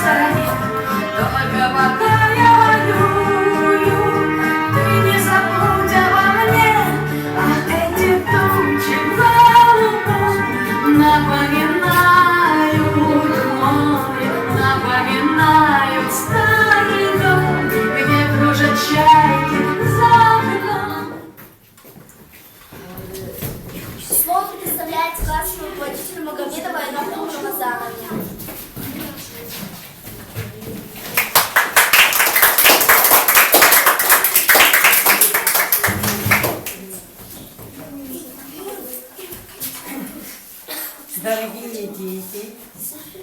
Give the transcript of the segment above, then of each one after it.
стороне, только пока я воюю, ты не забудь обо мне, а эти тучи голубом напоминают море, напоминают старый дом, где кружат чайки за окном. Слово представляет старшему руководителю Магомедова Айнату Рамазановне. Дорогие дети,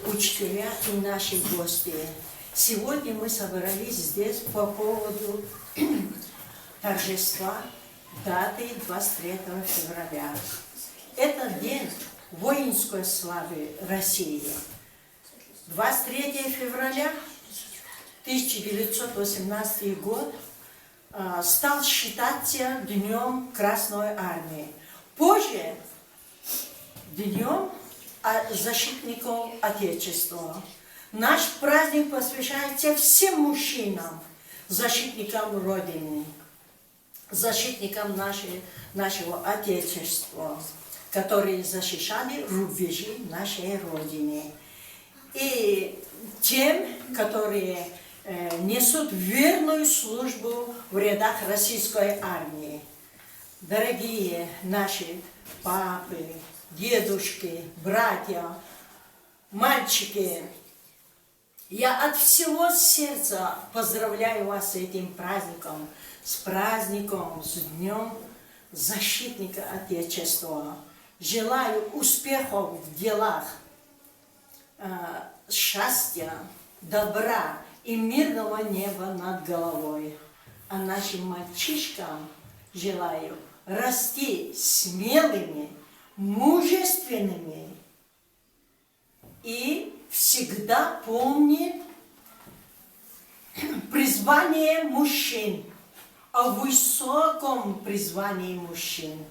учителя и наши гости, сегодня мы собрались здесь по поводу торжества даты 23 февраля. Это день воинской славы России. 23 февраля 1918 год стал считаться Днем Красной Армии. Позже Днем защитников Отечества. Наш праздник посвящается всем мужчинам, защитникам Родины, защитникам нашего Отечества, которые защищали рубежи нашей Родины. И тем, которые несут верную службу в рядах российской армии. Дорогие наши папы, дедушки, братья, мальчики, я от всего сердца поздравляю вас с этим праздником, с Днем Защитника Отечества. Желаю успехов в делах, счастья, добра и мирного неба над головой. А нашим мальчишкам желаю расти смелыми, мужественными и всегда помнить призвание мужчин, о высоком призвании мужчин.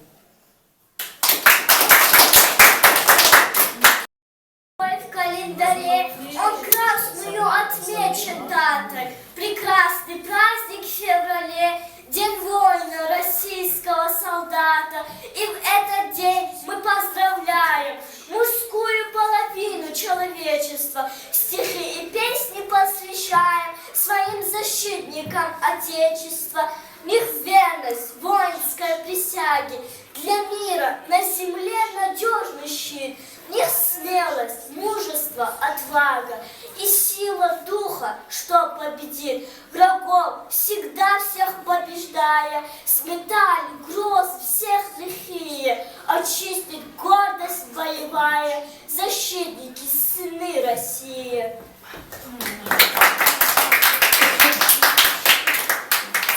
В календаре он красную отмечен датой. Прекрасный праздник в феврале, День воина, российского солдата. И в этот день мы поздравляем мужскую половину человечества. Стихи и песни посвящаем своим защитникам Отечества. Их верность воинской присяги для мира на земле надежный щит. В них смелость, мужество, отвага и сила духа, что победит врагов, всегда всех побеждая, сметали гроз всех лихие, очистить гордость боевая, защитники, сыны России.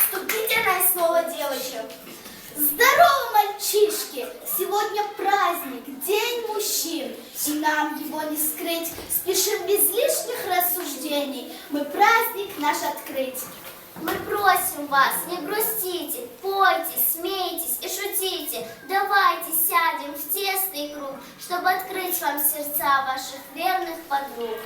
Вступительное слово девочек. Здорово, мальчишки! Сегодня праздник, День мужчин, и нам его не скрыть. Спешим без лишних рассуждений, мы праздник наш открыть. Мы просим вас, не грустите, пойте, смейтесь и шутите. Давайте сядем в тесный круг, чтобы открыть вам сердца ваших верных подруг.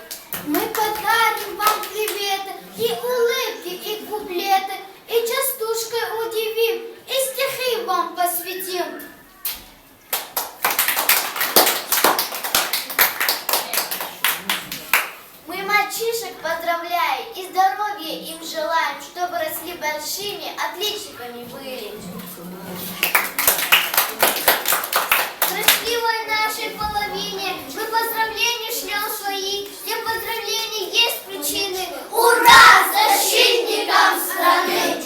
Мы подарим вам приветы, и улыбки, и куплеты, и частушкой удивим, и стихи вам посвятим. Мы мальчишек поздравляем и здоровья им желаем, чтобы росли большими, отличниками были. Счастливой нашей половине мы поздравления шлем свои, для поздравлений есть причины. Ура защитникам страны!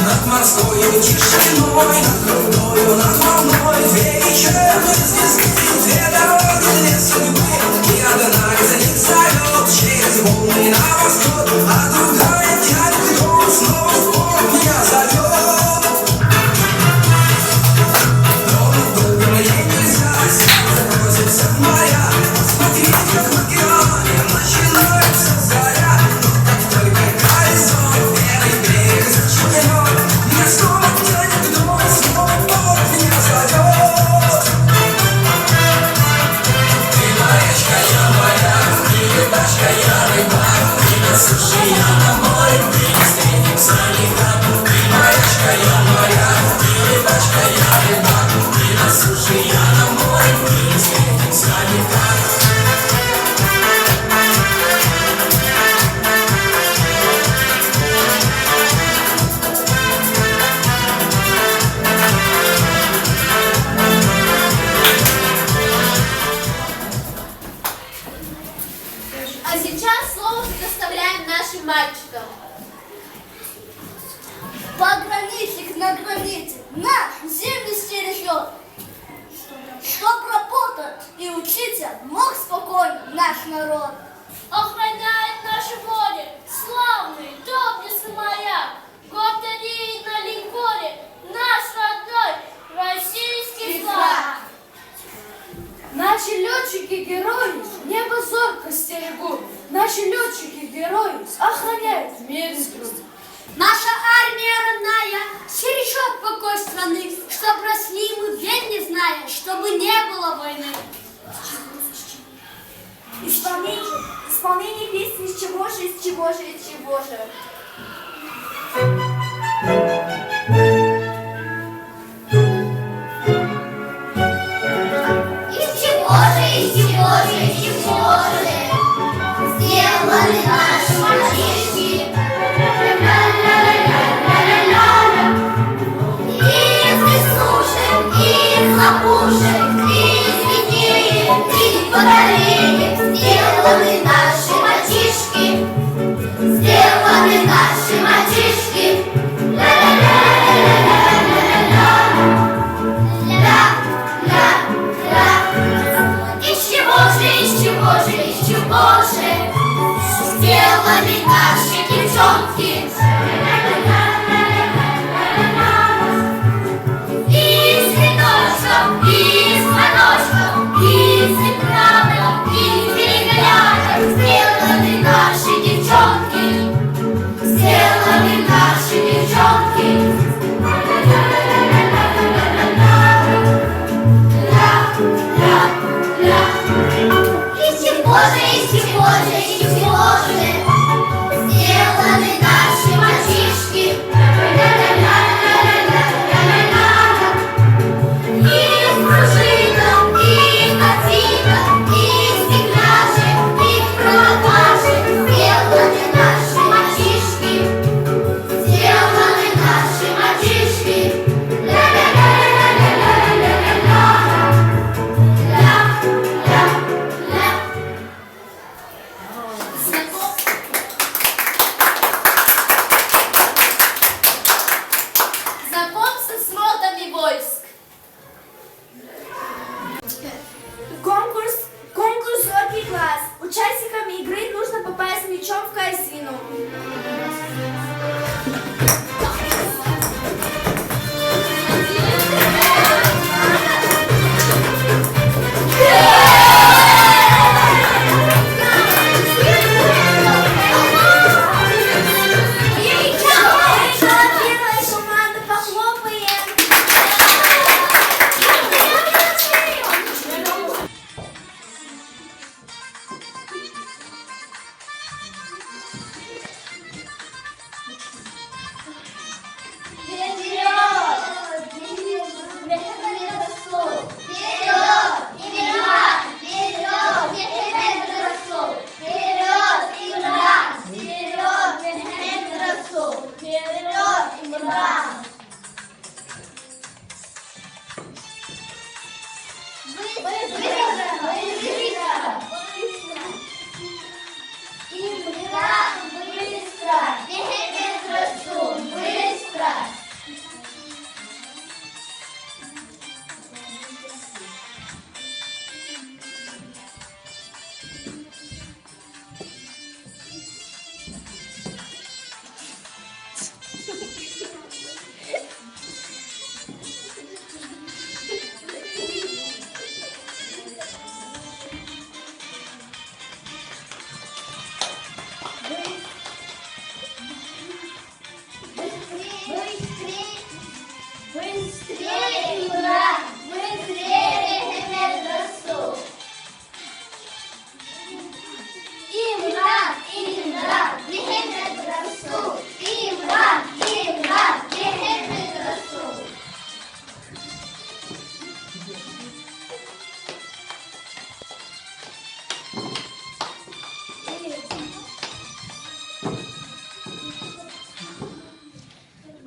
Над морской тишиной, над крутою, над волной, две вечерные звезды, две учиться мог спокойно наш народ. Охраняет наши воды славный, доблестный моряк. Год одет на линкоре наш родной российский флаг. Наши летчики-герои небо зорко стерегут. Наши летчики-герои охраняют мир и грудь. Наша армия родная стережет покой страны, чтоб росли мы век не зная, чтобы не было войны. Исполнение песни из чего же, из чего же, из чего же. Из чего же, из чего же, из чего же сделаны наши мальчишки? Из веснушек, из лопушек, из линеек, из батареек сделаны наши мальчишки. Сделаны наши мальчишки. Из чего же, из чего же, из чего же сделаны наши девчонки? Из цветочков, из звоночков, из экрана, из переглядок сделаны наши девчонки. Сделаны наши девчонки. Из чего же, из чего же, из чего же сделаны наши мальчишки? Из пружинок, из ботинок, из стекляшек, из проволочек сделаны наши мальчишки. Сделаны наши мальчишки. Знакомься с родами войск. Конкурс зоркий класс. Участникам игры нужно попасть мячом в корзину. Белая команда, похлопаем.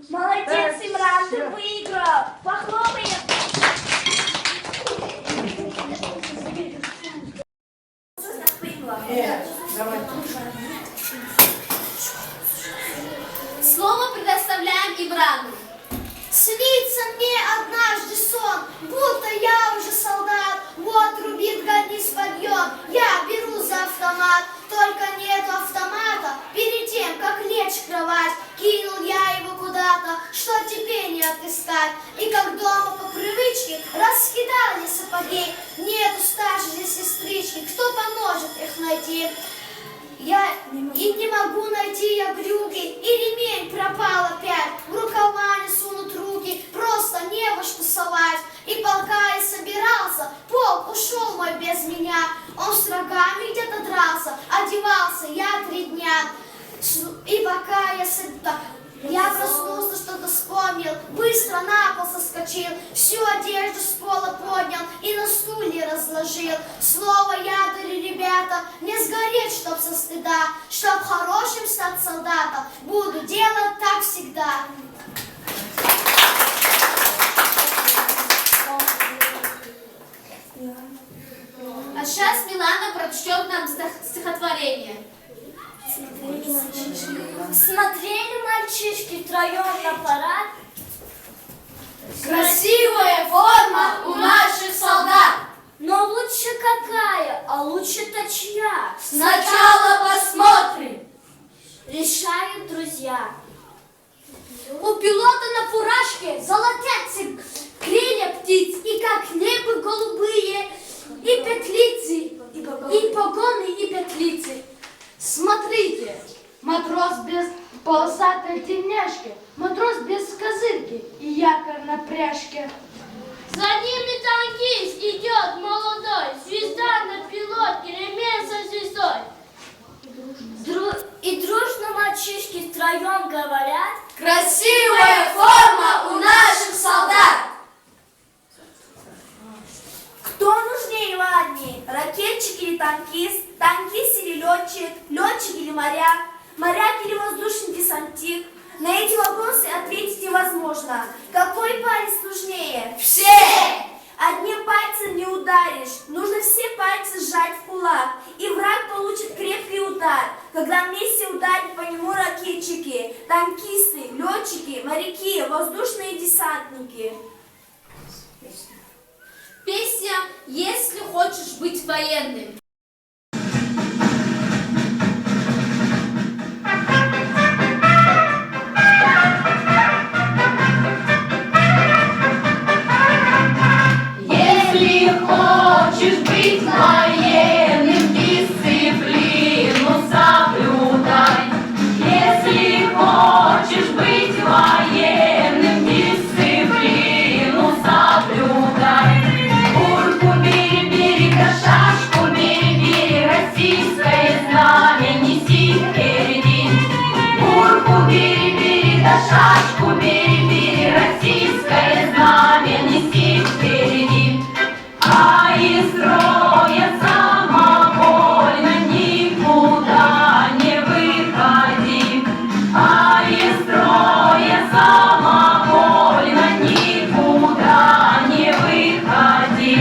Молодец, Имран, ты выиграл. Похлопаем. Слово предоставляем Имрану. Снится мне однажды сон, будто я уже солдат. Вот рубит гарнизон. Ложись, подъем, я беру за автомат. Только нету автомата. Перед тем, как лечь в кровать, кинул я его куда-то, что теперь не отыскать. И как дома по привычке раскидали сапоги. Нету старшей сестрички, кто поможет их найти? Я и не могу найти я брюки, и ремень пропал опять. В рукава не сунут руки, просто не во что совать. И пока я собирался, полк ушел мой без меня. Он с врагами где-то дрался, одевался я 3 дня. И пока я проснулся, что-то вспомнил, быстро на пол соскочил, всю одежду с пола поднял и на стуле разложил. Слово я дарю, ребята, не сгореть, чтоб со стыда, чтоб хорошим стать солдатом, буду делать так всегда. А сейчас Милана прочтет нам стихотворение. Смотрели мальчишки втроем на парад. Красивая форма у наших солдат. Но лучше какая, а лучше-то чья? Сначала посмотрим. Решают друзья. У пилота на фуражке золотятся крылья птиц, и как небо голубые, и петлицы, и погоны, и петлицы. Смотрите, матрос без полосатой тельняшки, матрос без козырки и якорь на пряжке. За ними танкист идет молодой, звезда на пилотке, ремень со звездой. И дружно мальчишки втроем говорят. Красивая форма у наших солдат. Кто нужнее в армии? Ракетчик или танкист? Танкист или летчик? Летчик или моряк? Моряк или воздушный десантник? На эти вопросы ответить невозможно. Какой палец нужнее? Все! Одним пальцем не ударишь. Нужно все пальцы сжать в кулак. И враг получит крепкий удар. Когда вместе ударят по нему ракетчики, танкисты, летчики, моряки, воздушные десантники. Песня «Если хочешь быть военным». Если хочешь быть военным, дисциплину соблюдай. Если хочешь быть военным, дисциплину соблюдай. Куртку бери, бери, да шашку бери, бери, российское знамя неси впереди. Куртку бери, бери, да шашку бери, бери, российское знамя неси впереди. А из строя самовольно никуда не выходи. А из строя самовольно никуда не выходи.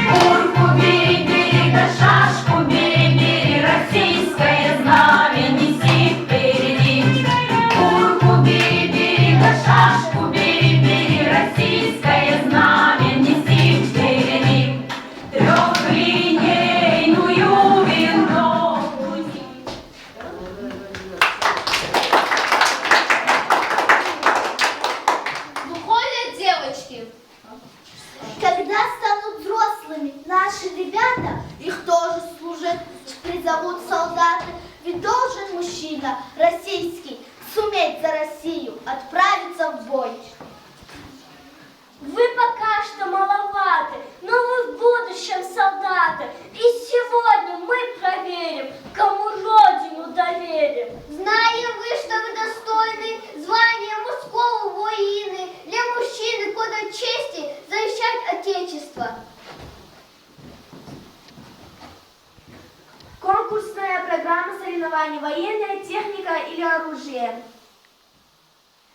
Куртку бери, бери, да шашку бери, бери, российское знамя неси впереди. Куртку бери, бери, да шашку бери, бери, российское знамя неси впереди. Трехлинейную винтовку. Выходят девочки. Когда станут взрослыми наши ребята, их тоже служат, призовут солдаты. Ведь должен мужчина российский суметь за Россию отправиться в бой. Вы пока что маловаты, но вы в будущем солдаты. И сегодня мы проверим, кому родину доверим. Знаем вы, что вы достойны звания мужского воины. Для мужчины кодом чести защищать Отечество. Конкурсная программа соревнований «Военная техника или оружие».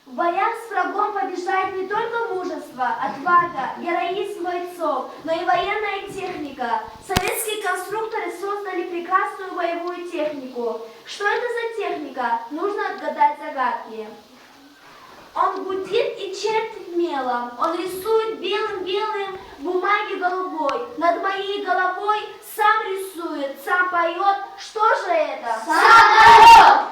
В боях с врагом побеждает не только мужество, отвага, героизм бойцов, но и военная техника. Советские конструкторы создали прекрасную боевую технику. Что это за техника? Нужно отгадать загадки. Он гудит и чертит мелом, он рисует белым-белым бумаги голубой. Над моей головой сам поет. Что же это? Самолет!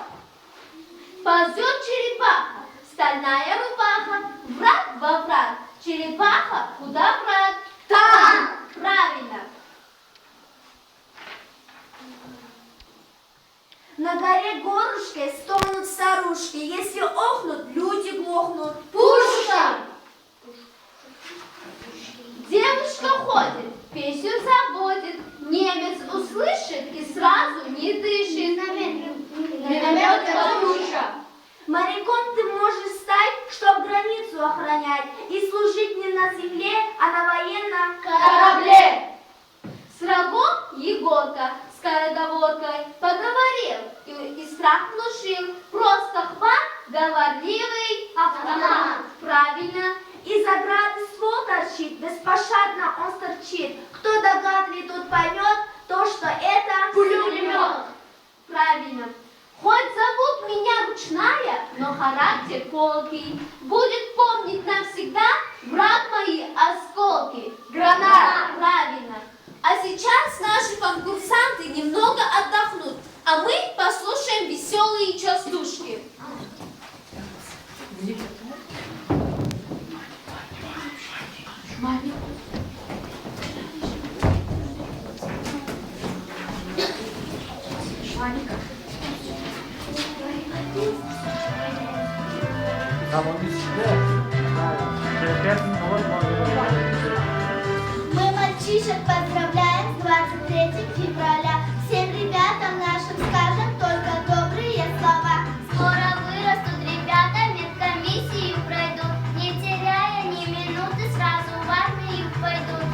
Ползет черепаха, стальная рубаха, враг во враг. Черепаха, куда враг? Там! Правильно. На горе горушкой стонут старушки. Если охнут, люди глохнут. Пушка! Девушка ходит, песню заводит, немец услышит и сразу не дышит. Миномет Катюша. Моряком ты можешь стать, чтоб границу охранять и служить не на земле, а на военном Корабле. С врагом Егорка скороговоркой поговорил и страх внушил. Просто хват, говорливый автомат. Правильно. Из ограды ствол торчит, беспощадно он сторчит. Кто догадливый, тот поймет то, что это Пулемет. Правильно. Хоть зовут меня ручная, но характер колкий. Будет помнить навсегда враг мои осколки. Гранат. Правильно. А сейчас наши конкурсанты немного отдохнут, а мы послушаем веселые частушки. Мы мальчишек поздравляем с 23 февраля. Всем ребятам нашим скажем только добрые слова. Скоро вырастут ребята, медкомиссию пройдут, не теряя ни минуты, сразу в армию пойдут.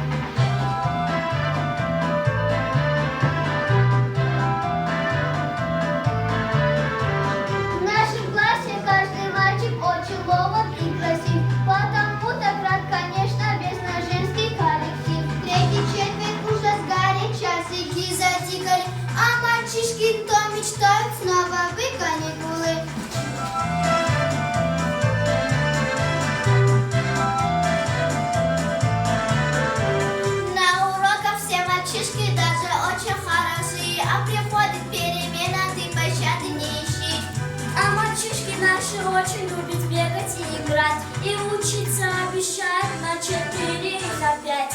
В нашем классе каждый мальчик очень ловок и красив, потому так рад, конечно, весь наш женский коллектив. Третий четверть уже сгоряча, часики затикали, а мальчишки то мечтают снова в каникулы. На уроках все мальчишки даже очень хорошие, а приходит перемена, ты пощады не ищи. А мальчишки наши очень любят бегать и играть, и учиться обещают на 4 и на 5.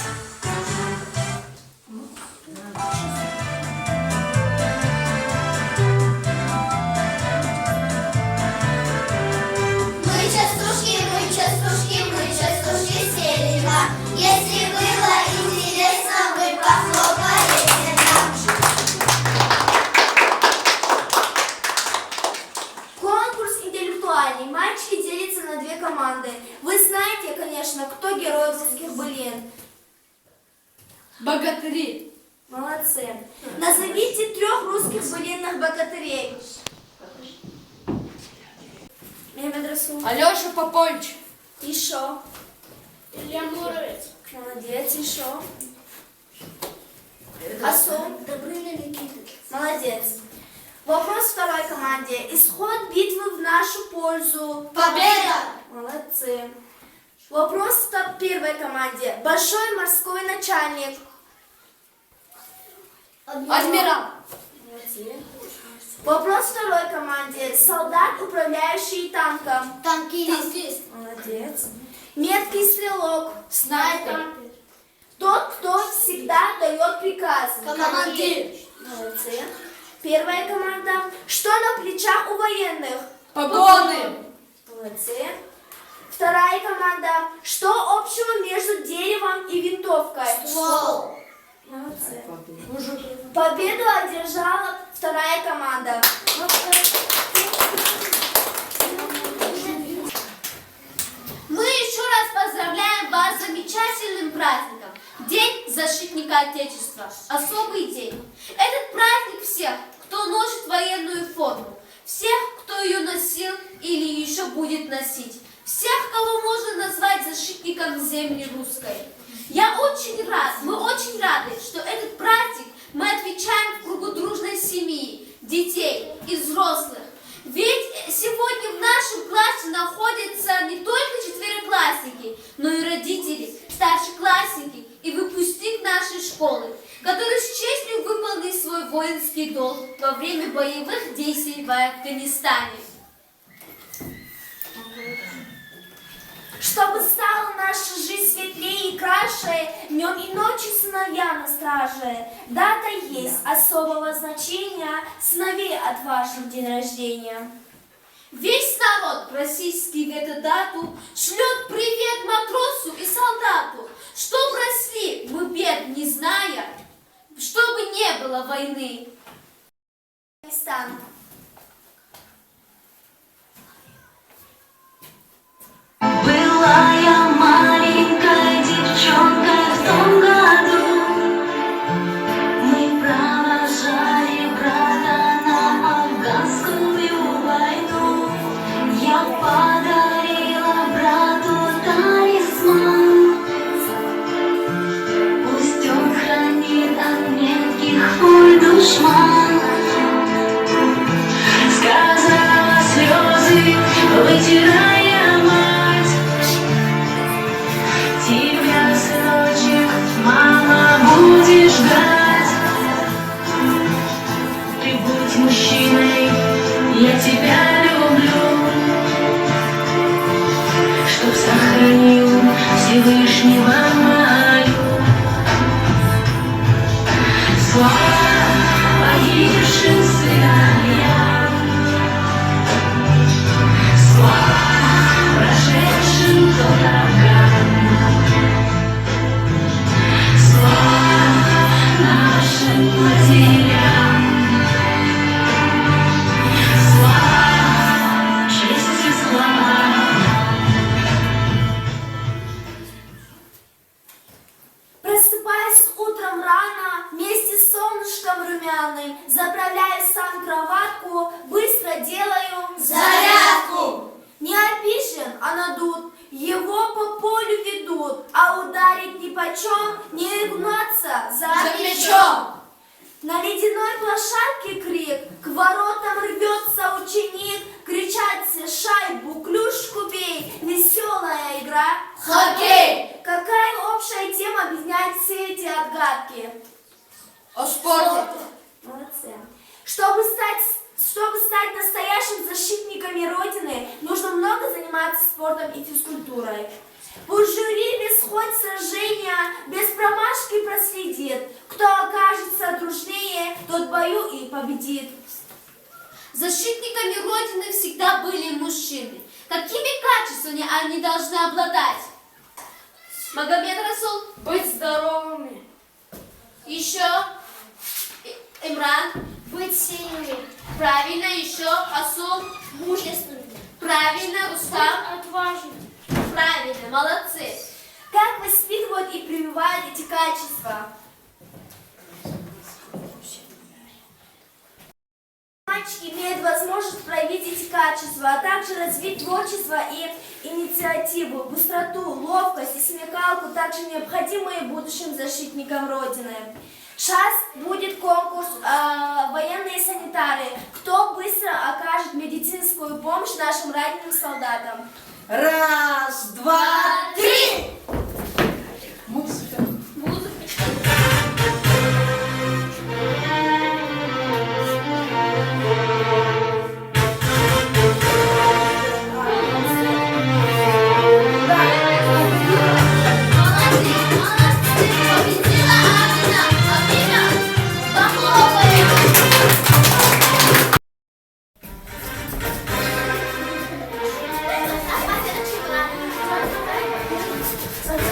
Мы частушки, мы частушки, мы частушки селива. Если было интересно, вы похлопаете нам. Конкурс интеллектуальный. Мальчики делятся на 2 команды. Вы знаете, конечно, кто герой русских былин. Богатыри. Молодцы. Назовите 3 русских былинных богатырей. Мehmet Расул. Алеша Попович. Еще. Илья Муромец. Молодец, еще. Асу. Добрыня Никита. Молодец. Вопрос второй команде. Исход битвы в нашу пользу. Победа! Молодцы. Вопрос первой команде. Большой морской начальник. Адмирал. Молодцы. Вопрос второй команде. Солдат, управляющий танком. Танкист. Молодец. Меткий стрелок. Снайпер. Тот, кто всегда дает приказ. Командир. Молодцы. Первая команда. Что на плечах у военных? Погоны. Молодцы. Вторая команда. Что общего между деревом и винтовкой? Ствол. Молодцы. Победу одержала вторая команда. Мы еще раз поздравляем вас с замечательным праздником. День защитника Отечества. Особый день. Этот праздник всех, кто носит военную форму. Всех, кто ее носил или еще будет носить. Всех, кого можно назвать защитником земли русской. Мы очень рады, что этот праздник мы отвечаем в кругу дружной семьи, детей и взрослых. Ведь сегодня в нашем классе находятся не только четвероклассники, но и родители, старшеклассники и выпускник нашей школы, который с честью выполнил свой свой воинский долг во время боевых действий в Афганистане. Чтобы стала наша жизнь светлее и краше, днем и ночью сыновья на страже. Дата есть особого значения, сыновей отважных день рождения. Весь народ российский в эту дату шлет привет матросу и солдату, чтоб росли мы бед не зная, чтобы не было войны. Афганистан. Была я маленькая девчонка в том году. Мы провожали брата на афганскую войну. Я подарила брату талисман. Пусть он хранит от метких пуль душман. Сказала слезы, вытирая мать. Тебя, сыночек, мама будет ждать. Ты будь мужчиной, я тебя люблю. Чтоб сохранил Всевышнего молю. Слава погибшим сыновьям, слава прошедшим врагам, слава нашим матерям, слава чести, слава. Просыпаясь утром рано, вместе с солнышком румяным, заправляю сам кроватку, быстро делаю зарядку. Не обижен, а надут, его по полю ведут, а ударить нипочем, не гнаться за плечом. На ледяной площадке крик, к воротам рвется ученик, кричат все: шайбу, клюшку бей, веселая игра. Хоккей! Какая общая тема объединяет все эти отгадки? О спорте! Молодцы. Чтобы стать настоящими защитниками Родины, нужно много заниматься спортом и физкультурой. Пусть жюри без хоть сражения, без промашки проследит. Кто окажется дружнее, тот в бою и победит. Защитниками Родины всегда были мужчины. Какими качествами они должны обладать? Магомед Расул? Быть здоровыми. Еще? Имран? Быть сильными, Правильно, еще? Асул? мужественными, Правильно, Рустам? отважными. Правильно, молодцы. Как воспитывают и прививают эти качества? Мальчики имеют возможность проявить эти качества, а также развить творчество и инициативу, быстроту, ловкость и смекалку, также необходимые будущим защитникам Родины. Сейчас будет конкурс «Военные санитары». Кто быстро окажет медицинскую помощь нашим раненым солдатам? Раз, два, Три! музыка. Смотри,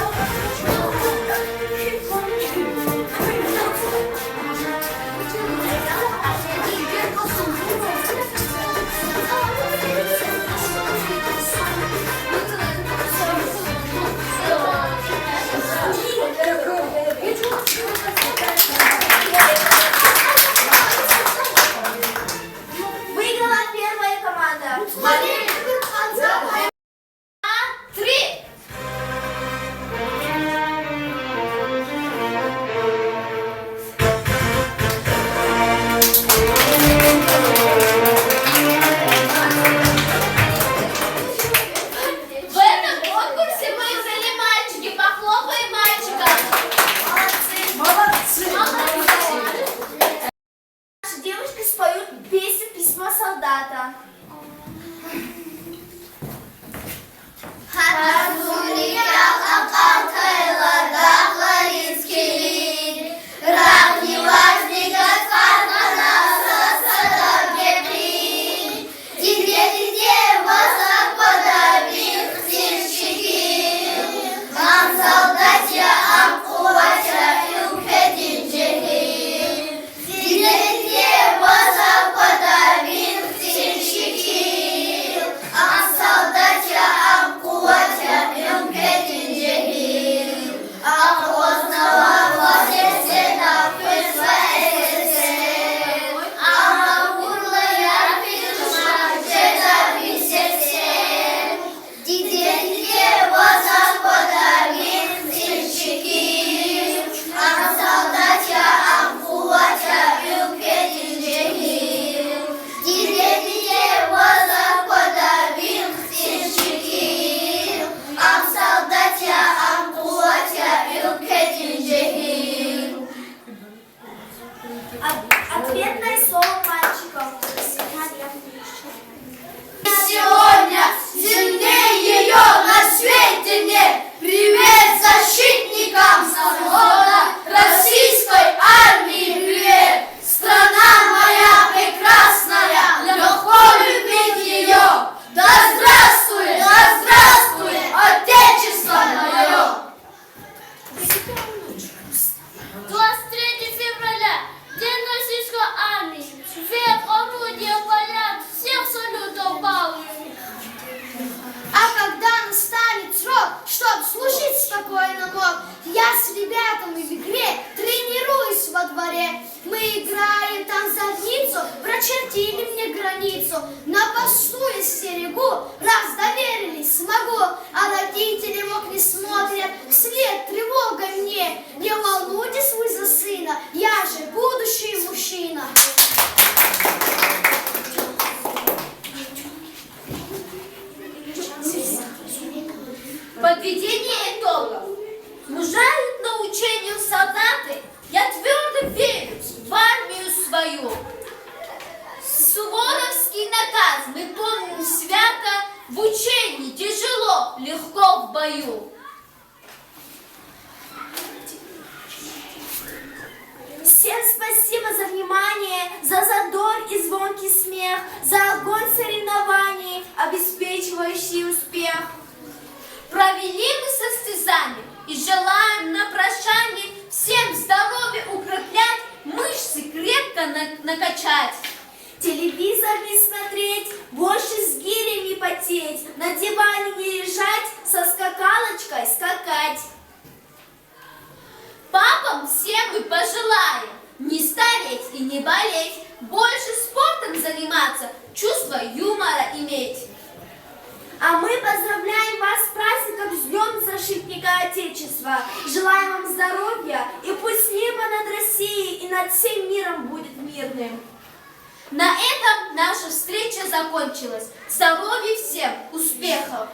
Ответное слово мальчиков. Сегодня сильнее ее на свете нет. Привет защитникам свободы российской армии, привет. Страна моя прекрасная, легко любить ее. Да здравствует Отечество мое. 23 февраля, День российской армии. Вверх орудия полят, всех салютов балуют. А когда настанет срок, чтоб служить спокойно мог, я с ребятами в игре тренируюсь во дворе. Мы играем там задницу, прочертили мне границу. На посту я стерегу, раз доверились, смогу. А родители в окне смотрят, вслед тревога мне. Не волнуйтесь вы за сына, я же будущий мужчина. Подведение итогов. Мужают научению солдаты, я твердо верю в армию свою. Суворовский наказ мы помним свято, в учении тяжело, легко в бою. Всем спасибо за внимание, за задор и звонкий смех, за огонь соревнований, обеспечивающий успех. Провели мы состязание и желаем на прощание всем здоровье укреплять, мышцы крепко накачать. Телевизор не смотреть, больше с гирей не потеть, на диване не лежать, со скакалочкой скакать. Папам всем мы пожелаем не стареть и не болеть, больше спортом заниматься, чувство юмора иметь. А мы поздравляем вас с праздником, с Днем Защитника Отечества. Желаем вам здоровья, и пусть небо над Россией и над всем миром будет мирным. На этом наша встреча закончилась. Здоровья всем, успехов!